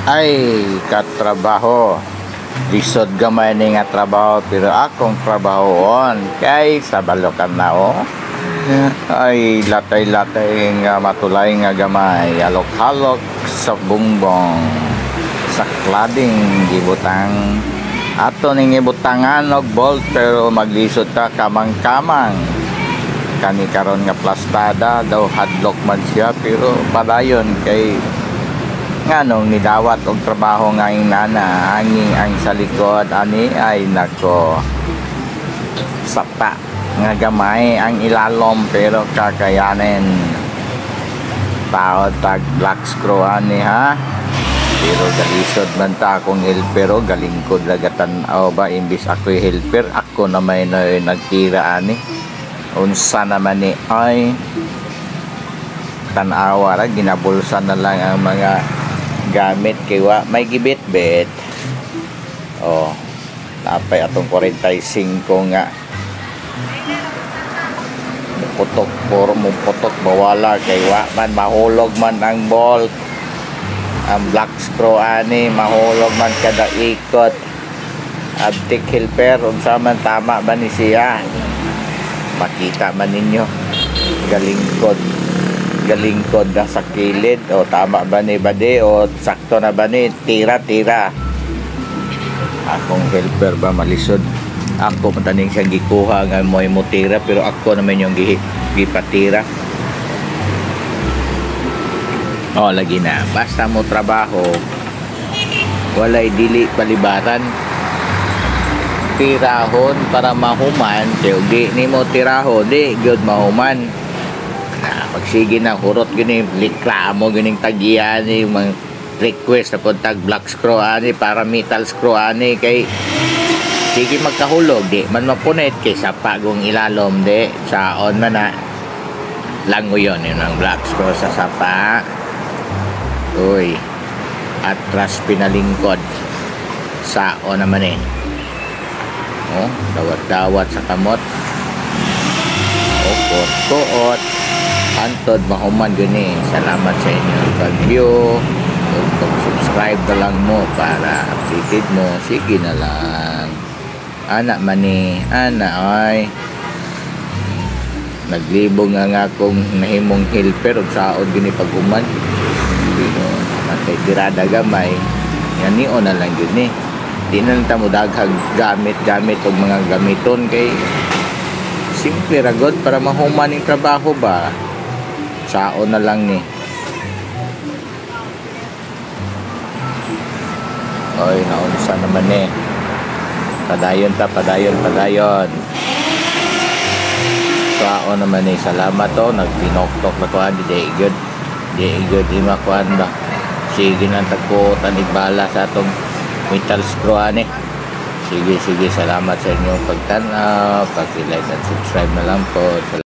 Ay katrabaho, lisod gamay ni nga trabaho, pero akong trabahoon kay sa Balocan na ay latay-latay nga matulay nga gamay, alok-halok sa bungbong, sa klading gibutang ato ning ibutangan og bolt, pero maglisod ta kamang-kamang kani karon nga plastada daw hadlock man siya, pero padayon kay nganong nidawat og trabaho nga inana hanging ang sa likod ani ay nako sapa nga gamay ang ilalom, pero kakayanin tao tag black screw ani ha, pero galisod man ta akong helper, galingkod lagatan o ba imbis ako helper ako na may nagtira ani unsa naman ni ay tanawa ra ginabulsa na lang ang mga gamit kay wa may gibit-bit. Napay atong 45 nga putok puro mo putok bawala kay wa man mahulog man ang bolt, ang black screw ani mahulog man kada ikot. Abtik helper unsa man tama ba ni siya, makita man ninyo galingkod na sa kilid o tama ba ni bade o sakto na ba ni tira akong helper ba malisod ako mataning siyang gikuha nga mo tira, pero ako naman yung gipatira lagi na basta mo trabaho walay dili palibatan tirahon para mahuman kaya di ni mo tirahon di good mahuman. Pagsige na hurot gini likramo gining tagian ni mga request na tag black screw ani para metal screw ani kay sige magkahulog di man mapunit kay sa pagong ilalom di saon man na lango yon yun ang black screw sa sapa atras pinalingkod saon naman dawat-dawat sa kamot kuot antod mahuman gani. Salamat sa inyo pag-view, pag-subscribe na lang mo para updated mo. Sige na lang anak mani ay naglibong nga akong nahimong helper og saod gini pag-uman, pero matay tirada gamay yan ni na lang gini di na lang tamo daghag gamit og mga gamiton kay simple ragod para mahuman ning trabaho ba saon na lang ni. Naunsa naman padayon saon naman salamat nagpinoktok na kuan di good imakuan ba sige nang tagko tanigbala sa atong metal screw ani. Sige salamat sa inyong pagtanaw, pag-like at subscribe na lang po.